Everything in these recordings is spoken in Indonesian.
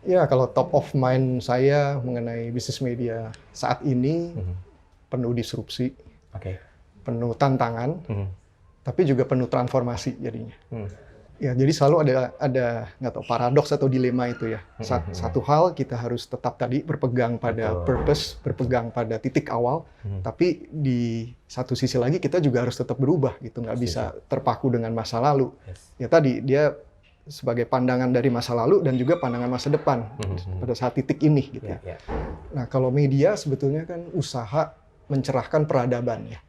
Ya, kalau top of mind saya mengenai bisnis media saat ini penuh disrupsi, Oke. penuh tantangan, tapi juga penuh transformasi jadinya. Hmm. Ya, jadi selalu ada nggak tahu paradoks atau dilema itu ya. Satu hal kita harus tetap tadi berpegang pada Betul. purpose, berpegang pada titik awal, tapi di satu sisi lagi kita juga harus tetap berubah gitu, nggak bisa terpaku dengan masa lalu. Yes. Ya tadi dia sebagai pandangan dari masa lalu dan juga pandangan masa depan pada saat titik ini gitu. Ya. Nah, kalau media sebetulnya kan usaha mencerahkan peradaban ya.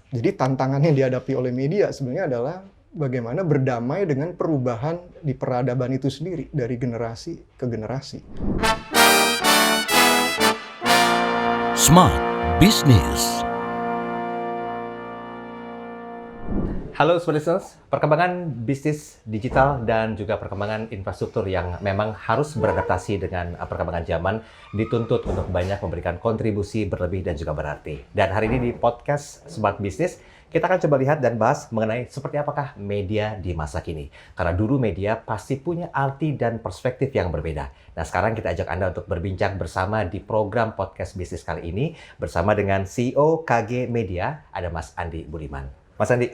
Jadi tantangan yang dihadapi oleh media sebenarnya adalah bagaimana berdamai dengan perubahan di peradaban itu sendiri dari generasi ke generasi. Smart Business. Halo Smart Business, perkembangan bisnis digital dan juga perkembangan infrastruktur yang memang harus beradaptasi dengan perkembangan zaman dituntut untuk banyak memberikan kontribusi berlebih dan juga berarti. Dan hari ini di podcast Smart Business, kita akan coba lihat dan bahas mengenai seperti apakah media di masa kini. Karena dulu media pasti punya arti dan perspektif yang berbeda. Nah, sekarang kita ajak Anda untuk berbincang bersama di program podcast bisnis kali ini bersama dengan CEO KG Media, ada Mas Andi Budiman. Mas Andi,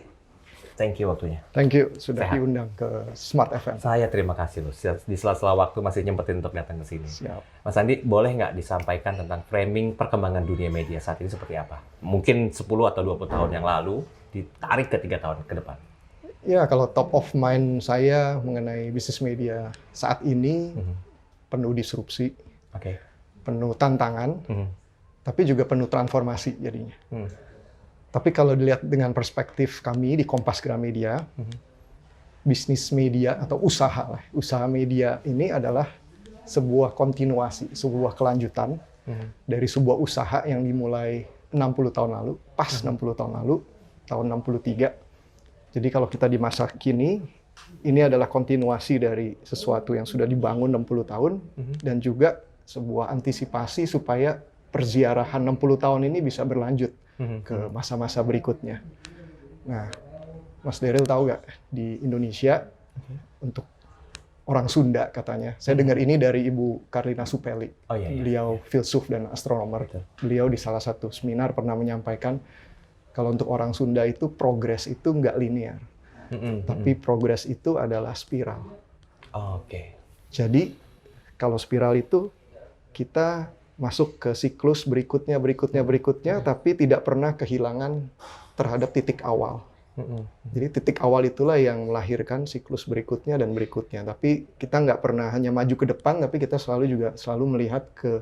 thank you waktunya. Thank you sudah Sehat. diundang ke Smart FM. Saya terima kasih loh. Di sela-sela waktu masih nyempetin untuk datang ke sini. Siap. Mas Andi, boleh nggak disampaikan tentang framing perkembangan dunia media saat ini seperti apa? Mungkin 10 atau 20 tahun yang lalu, ditarik ke 3 tahun ke depan. Ya, kalau top of mind saya mengenai bisnis media saat ini penuh disrupsi, Oke. penuh tantangan, tapi juga penuh transformasi jadinya. Tapi kalau dilihat dengan perspektif kami di Kompas Gramedia, bisnis media atau usaha media ini adalah sebuah kontinuasi, sebuah kelanjutan dari sebuah usaha yang dimulai 60 tahun lalu, pas 60 tahun lalu, tahun 63. Jadi kalau kita di masa kini, ini adalah kontinuasi dari sesuatu yang sudah dibangun 60 tahun, dan juga sebuah antisipasi supaya perziarahan 60 tahun ini bisa berlanjut ke masa-masa berikutnya. Nah, Mas Daryl tahu nggak, di Indonesia, untuk orang Sunda katanya, saya dengar ini dari Ibu Karlina Supeli, Oh, iya. beliau filsuf dan astronomer. Beliau di salah satu seminar pernah menyampaikan, kalau untuk orang Sunda itu progres itu nggak linear, tapi progres itu adalah spiral. Oke. Jadi kalau spiral itu kita masuk ke siklus berikutnya, tapi tidak pernah kehilangan terhadap titik awal. Jadi titik awal itulah yang melahirkan siklus berikutnya dan berikutnya. Tapi kita nggak pernah hanya maju ke depan, tapi kita selalu melihat ke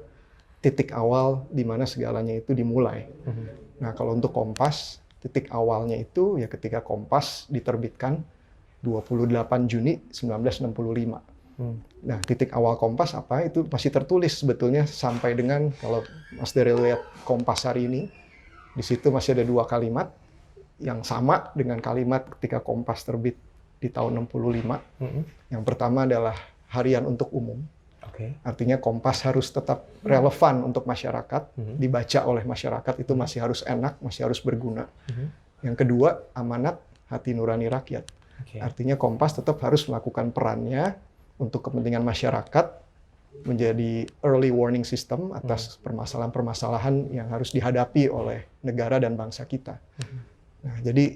titik awal di mana segalanya itu dimulai. Nah, kalau untuk Kompas, titik awalnya itu ya ketika Kompas diterbitkan 28 Juni 1965. Nah, titik awal Kompas apa? Itu masih tertulis sebetulnya sampai dengan, kalau Mas Daryl lihat Kompas hari ini, di situ masih ada 2 kalimat yang sama dengan kalimat ketika Kompas terbit di tahun 65. Yang pertama adalah harian untuk umum. Artinya Kompas harus tetap relevan untuk masyarakat, dibaca oleh masyarakat, itu masih harus enak, masih harus berguna. Yang kedua, amanat hati nurani rakyat. Artinya Kompas tetap harus melakukan perannya untuk kepentingan masyarakat, menjadi early warning system atas permasalahan-permasalahan yang harus dihadapi oleh negara dan bangsa kita. Nah, jadi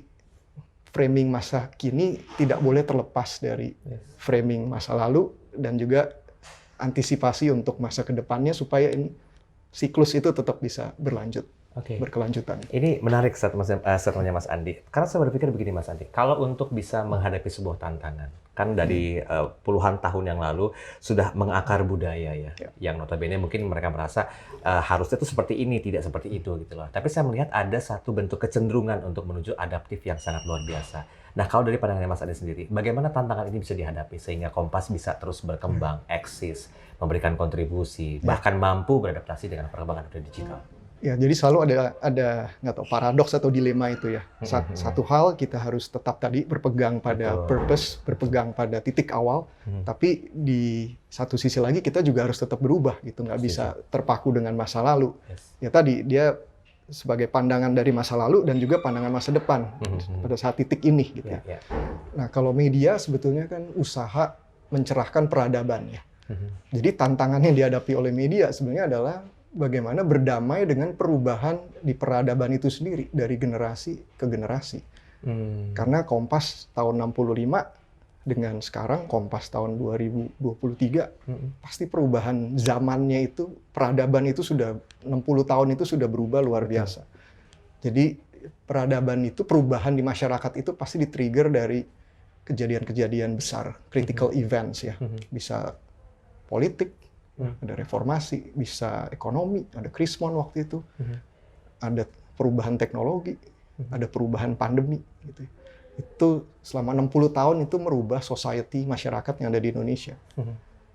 framing masa kini tidak boleh terlepas dari framing masa lalu dan juga antisipasi untuk masa kedepannya supaya ini siklus itu tetap bisa berlanjut. Berkelanjutan. Ini menarik statementnya Mas Andi. Karena saya berpikir begini Mas Andi, kalau untuk bisa menghadapi sebuah tantangan, kan dari puluhan tahun yang lalu sudah mengakar budaya ya, yang notabene mungkin mereka merasa harusnya itu seperti ini, tidak seperti itu gitu loh. Tapi saya melihat ada satu bentuk kecenderungan untuk menuju adaptif yang sangat luar biasa. Nah, kalau dari pandangannya Mas Andi sendiri, bagaimana tantangan ini bisa dihadapi sehingga Kompas bisa terus berkembang, eksis, memberikan kontribusi, bahkan mampu beradaptasi dengan perkembangan dunia digital? Ya, jadi selalu ada nggak tahu paradoks atau dilema itu ya. Satu hal kita harus tetap tadi berpegang pada purpose, berpegang pada titik awal, tapi di satu sisi lagi kita juga harus tetap berubah gitu, nggak bisa terpaku dengan masa lalu. Ya tadi dia sebagai pandangan dari masa lalu dan juga pandangan masa depan pada saat titik ini gitu. Nah, kalau media sebetulnya kan usaha mencerahkan peradaban ya. Jadi tantangan yang dihadapi oleh media sebenarnya adalah bagaimana berdamai dengan perubahan di peradaban itu sendiri dari generasi ke generasi. Karena Kompas tahun 65 dengan sekarang Kompas tahun 2023 pasti perubahan zamannya itu, peradaban itu sudah 60 tahun itu sudah berubah luar biasa. Jadi peradaban itu, perubahan di masyarakat itu pasti di-trigger dari kejadian-kejadian besar, critical events ya. Bisa politik, ada reformasi, bisa ekonomi, ada krismon waktu itu, ada perubahan teknologi, ada perubahan pandemi gitu. Itu selama 60 tahun itu merubah society masyarakat yang ada di Indonesia.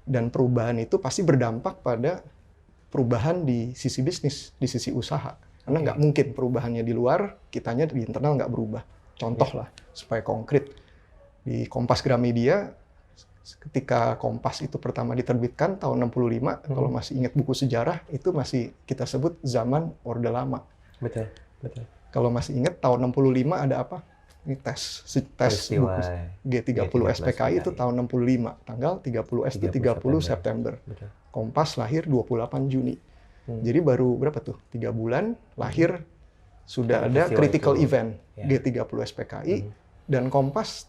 Dan perubahan itu pasti berdampak pada perubahan di sisi bisnis, di sisi usaha. Karena nggak mungkin perubahannya di luar, kitanya di internal nggak berubah. Contoh lah, supaya konkret. Di Kompas Gramedia, ketika Kompas itu pertama diterbitkan tahun 65, kalau masih ingat buku sejarah, itu masih kita sebut zaman Orde Lama. Betul, betul. Kalau masih ingat tahun 65 ada apa? Ini tes buku G30 SPKI itu tahun 65, tanggal 30 September. Betul. Kompas lahir 28 Juni. Jadi baru berapa tuh? 3 bulan lahir sudah ada critical event G30 SPKI dan Kompas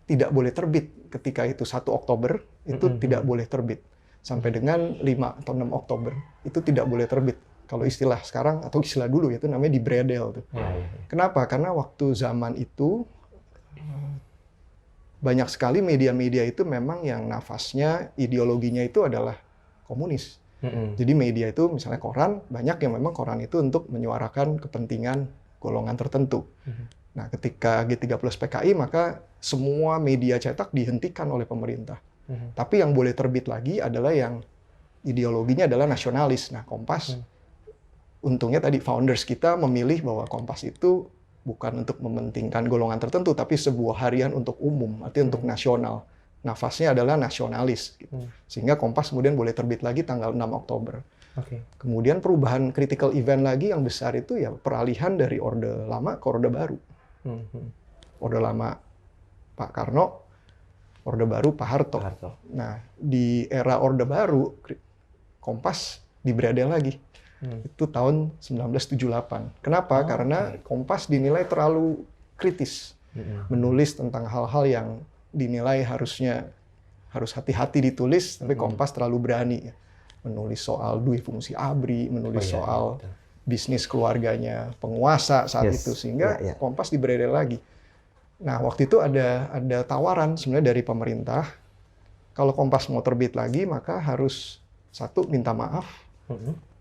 tidak boleh terbit ketika itu 1 Oktober itu tidak boleh terbit sampai dengan 5 atau 6 Oktober itu tidak boleh terbit. Kalau istilah sekarang atau istilah dulu itu namanya dibredel tuh. Kenapa? Karena waktu zaman itu banyak sekali media-media itu memang yang nafasnya, ideologinya itu adalah komunis. Jadi media itu misalnya koran, banyak yang memang koran itu untuk menyuarakan kepentingan golongan tertentu. Nah, ketika G30 PKI maka semua media cetak dihentikan oleh pemerintah. Tapi yang boleh terbit lagi adalah yang ideologinya adalah nasionalis. Nah, Kompas untungnya tadi founders kita memilih bahwa Kompas itu bukan untuk mementingkan golongan tertentu, tapi sebuah harian untuk umum, artinya untuk nasional. Nafasnya adalah nasionalis. Gitu. Sehingga Kompas kemudian boleh terbit lagi tanggal 6 Oktober. Kemudian perubahan critical event lagi yang besar itu ya peralihan dari Orde Lama ke Orde Baru. Orde Lama Pak Karno, Orde Baru Pak Harto. Nah, di era Orde Baru, Kompas dibredel lagi. Itu tahun 1978. Kenapa? Karena Kompas dinilai terlalu kritis. Menulis tentang hal-hal yang dinilai harus hati-hati ditulis, tapi Kompas terlalu berani. Menulis soal dui fungsi ABRI, menulis soal bisnis keluarganya penguasa saat itu. Sehingga Kompas dibredel lagi. Nah, waktu itu ada tawaran sebenarnya dari pemerintah. Kalau Kompas mau terbit lagi, maka harus satu, minta maaf.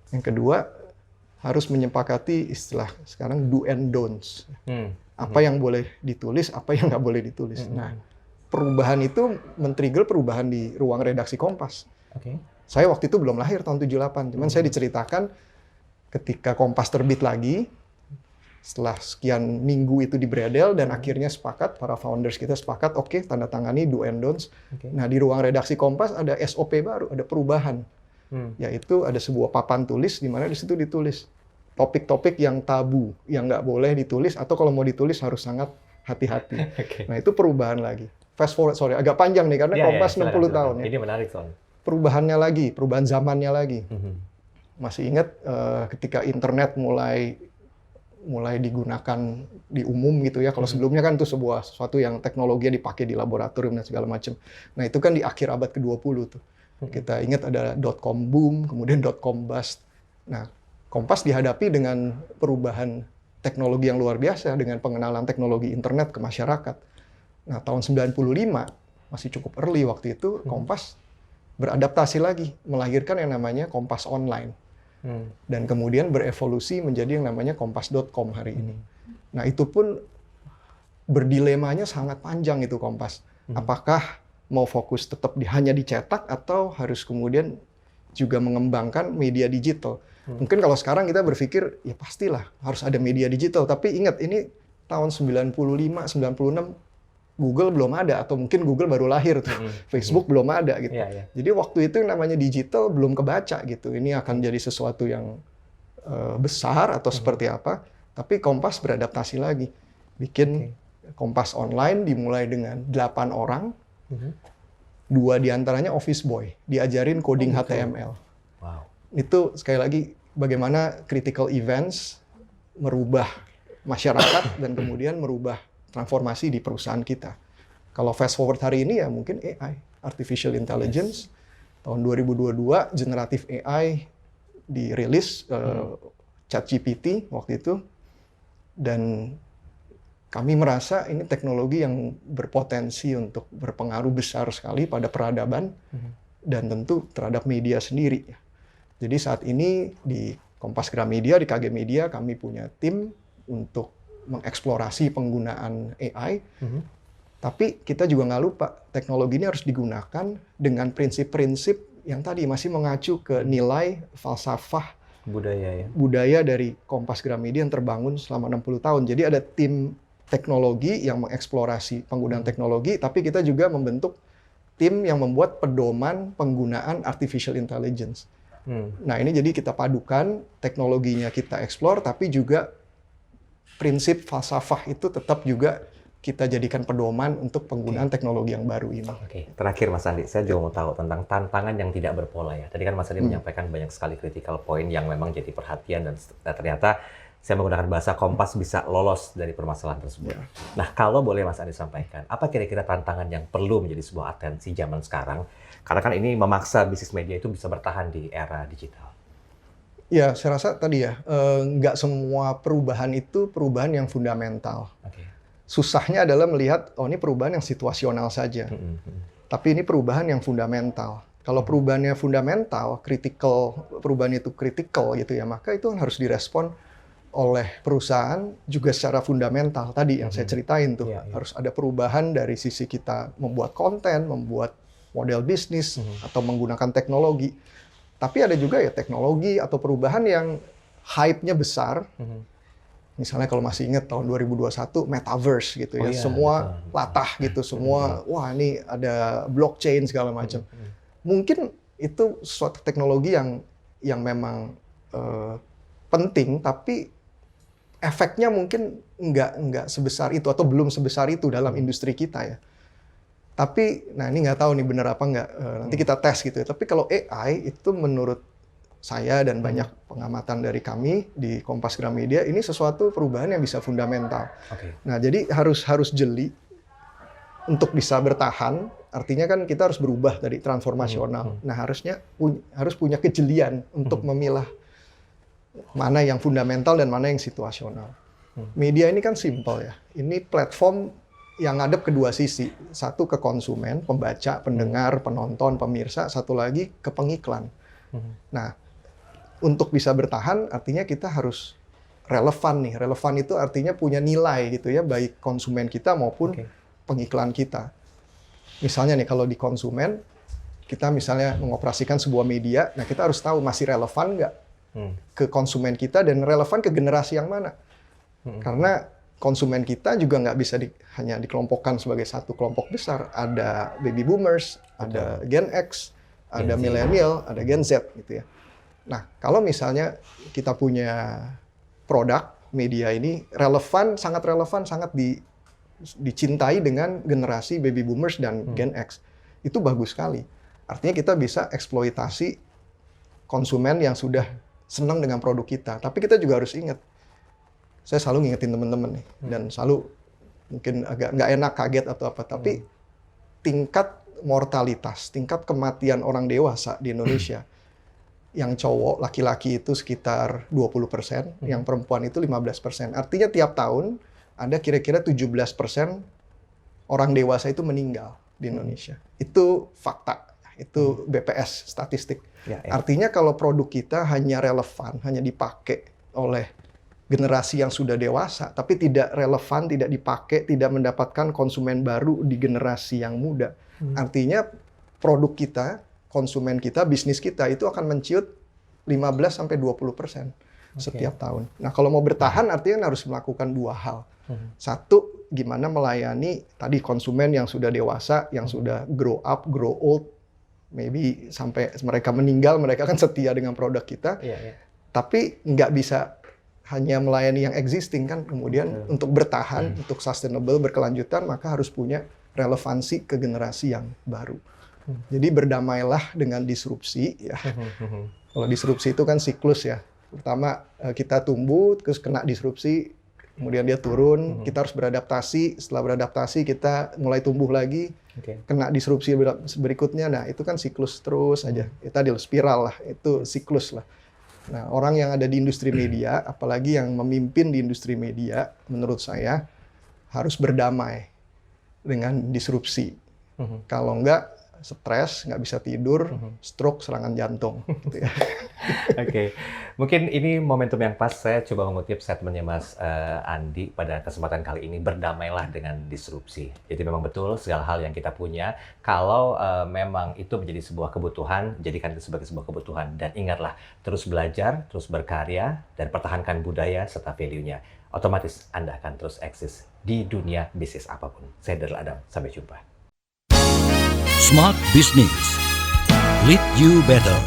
Yang kedua, harus menyepakati istilah sekarang do and don'ts. Apa yang boleh ditulis, apa yang nggak boleh ditulis. Nah, perubahan itu men-trigger perubahan di ruang redaksi Kompas. Saya waktu itu belum lahir tahun 78, cuman saya diceritakan ketika Kompas terbit lagi, setelah sekian minggu itu dibredel, dan akhirnya sepakat, para founders kita sepakat, oke, tanda tangani do and don'ts. Nah, di ruang redaksi Kompas ada SOP baru, ada perubahan. Yaitu ada sebuah papan tulis di mana di situ ditulis topik-topik yang tabu, yang nggak boleh ditulis, atau kalau mau ditulis harus sangat hati-hati. Nah, itu perubahan lagi. Fast forward, agak panjang nih karena Kompas 60 tahun ya. Ini menarik soalnya. Perubahannya lagi, perubahan zamannya lagi. Masih ingat ketika internet mulai digunakan di umum gitu ya. Kalau sebelumnya kan itu sesuatu yang teknologinya dipakai di laboratorium dan segala macam. Nah, itu kan di akhir abad ke-20 tuh. Kita ingat ada .com boom, kemudian .com bust. Nah, Kompas dihadapi dengan perubahan teknologi yang luar biasa, dengan pengenalan teknologi internet ke masyarakat. Nah, tahun 95, masih cukup early waktu itu, Kompas beradaptasi lagi, melahirkan yang namanya Kompas Online. Dan kemudian berevolusi menjadi yang namanya kompas.com hari ini. Nah, itu pun berdilemanya sangat panjang itu Kompas. Apakah mau fokus tetap hanya dicetak atau harus kemudian juga mengembangkan media digital. Mungkin kalau sekarang kita berpikir, ya pastilah harus ada media digital. Tapi ingat, ini tahun 95, 96, Google belum ada. Atau mungkin Google baru lahir tuh. Facebook belum ada gitu. Jadi waktu itu yang namanya digital belum kebaca gitu. Ini akan jadi sesuatu yang besar atau seperti apa. Tapi Kompas beradaptasi lagi. Bikin Kompas Online dimulai dengan 8 orang. 2 diantaranya office boy, diajarin coding Oh, gitu. HTML. Wow. Itu sekali lagi bagaimana critical events merubah masyarakat dan kemudian merubah transformasi di perusahaan kita. Kalau fast forward hari ini ya mungkin AI, artificial intelligence. Tahun 2022 generatif AI dirilis ChatGPT waktu itu, dan kami merasa ini teknologi yang berpotensi untuk berpengaruh besar sekali pada peradaban dan tentu terhadap media sendiri. Jadi saat ini di Kompas Gramedia, di KG Media, kami punya tim untuk mengeksplorasi penggunaan AI. Tapi kita juga nggak lupa, teknologi ini harus digunakan dengan prinsip-prinsip yang tadi masih mengacu ke nilai falsafah budaya dari Kompas Gramedia yang terbangun selama 60 tahun. Jadi ada tim teknologi yang mengeksplorasi penggunaan teknologi, tapi kita juga membentuk tim yang membuat pedoman penggunaan artificial intelligence. Nah ini jadi kita padukan, teknologinya kita eksplor, tapi juga prinsip falsafah itu tetap juga kita jadikan pedoman untuk penggunaan teknologi yang baru ini. Oke, terakhir Mas Andi, saya juga mau tahu tentang tantangan yang tidak berpola ya. Tadi kan Mas Andi menyampaikan banyak sekali critical point yang memang jadi perhatian dan ternyata saya menggunakan bahasa Kompas bisa lolos dari permasalahan tersebut. Nah, kalau boleh Mas Andi sampaikan, apa kira-kira tantangan yang perlu menjadi sebuah atensi zaman sekarang? Karena kan ini memaksa bisnis media itu bisa bertahan di era digital. Ya, saya rasa tadi ya, nggak semua perubahan itu perubahan yang fundamental. Susahnya adalah melihat, oh ini perubahan yang situasional saja. Tapi ini perubahan yang fundamental. Kalau perubahannya fundamental, perubahan itu kritikal gitu ya, maka itu harus direspon oleh perusahaan juga secara fundamental. Tadi yang saya ceritain tuh, harus ada perubahan dari sisi kita membuat konten, membuat model bisnis, atau menggunakan teknologi. Tapi ada juga ya teknologi atau perubahan yang hype-nya besar. Misalnya kalau masih ingat tahun 2021 metaverse gitu ya, semua latah gitu, semua wah ini ada blockchain segala macam. Mungkin itu suatu teknologi yang memang penting, tapi efeknya mungkin nggak sebesar itu atau belum sebesar itu dalam industri kita ya. Tapi, nah ini nggak tahu nih benar apa nggak, nanti kita tes gitu ya. Tapi kalau AI itu menurut saya dan banyak pengamatan dari kami di Kompas Gramedia, ini sesuatu perubahan yang bisa fundamental. Nah jadi harus jeli untuk bisa bertahan. Artinya kan kita harus berubah dari transformasional. Nah harus punya kejelian untuk memilah mana yang fundamental dan mana yang situasional. Media ini kan simple ya. Ini platform yang ngadep kedua sisi. Satu ke konsumen, pembaca, pendengar, penonton, pemirsa. Satu lagi ke pengiklan. Nah, untuk bisa bertahan artinya kita harus relevan nih. Relevan itu artinya punya nilai gitu ya, baik konsumen kita maupun pengiklan kita. Misalnya nih kalau di konsumen, kita misalnya mengoperasikan sebuah media, nah kita harus tahu masih relevan nggak ke konsumen kita dan relevan ke generasi yang mana. Karena konsumen kita juga nggak bisa hanya dikelompokkan sebagai satu kelompok besar. Ada baby boomers, ada Gen X, ada millennial, ada Gen Z gitu ya. Nah, kalau misalnya kita punya produk media ini sangat relevan, sangat dicintai dengan generasi baby boomers dan Gen X, itu bagus sekali. Artinya kita bisa eksploitasi konsumen yang sudah senang dengan produk kita. Tapi kita juga harus ingat, saya selalu ngingetin teman-teman nih, dan selalu mungkin agak nggak enak, kaget atau apa, tapi tingkat mortalitas, tingkat kematian orang dewasa di Indonesia, yang cowok, laki-laki itu sekitar 20%, yang perempuan itu 15%. Artinya tiap tahun ada kira-kira 17% orang dewasa itu meninggal di Indonesia. Itu fakta, itu BPS statistik. Artinya kalau produk kita hanya relevan, hanya dipakai oleh generasi yang sudah dewasa, tapi tidak relevan, tidak dipakai, tidak mendapatkan konsumen baru di generasi yang muda. Artinya produk kita, konsumen kita, bisnis kita itu akan menciut 15-20% setiap tahun. Nah kalau mau bertahan artinya harus melakukan dua hal. Satu, gimana melayani tadi konsumen yang sudah dewasa, yang sudah grow up, grow old, maybe sampai mereka meninggal, mereka kan setia dengan produk kita. Tapi nggak bisa hanya melayani yang existing kan, kemudian untuk bertahan, untuk sustainable, berkelanjutan, maka harus punya relevansi ke generasi yang baru. Jadi berdamailah dengan disrupsi ya. Kalau disrupsi itu kan siklus ya. Pertama kita tumbuh, terus kena disrupsi, kemudian dia turun, kita harus beradaptasi. Setelah beradaptasi kita mulai tumbuh lagi, kena disrupsi berikutnya. Nah itu kan siklus terus aja. Itu tadi spiral lah, itu siklus lah. Nah orang yang ada di industri media, apalagi yang memimpin di industri media, menurut saya harus berdamai dengan disrupsi. Kalau enggak, stres, nggak bisa tidur, stroke, serangan jantung. Gitu ya. Oke, mungkin ini momentum yang pas saya coba mengutip statementnya Mas Andi pada kesempatan kali ini, berdamailah dengan disrupsi. Jadi memang betul segala hal yang kita punya, kalau memang itu menjadi sebuah kebutuhan, jadikan itu sebagai sebuah kebutuhan. Dan ingatlah, terus belajar, terus berkarya, dan pertahankan budaya serta value-nya. Otomatis Anda akan terus eksis di dunia bisnis apapun. Saya Daryl Adam, sampai jumpa. Smart Business. Lead you better.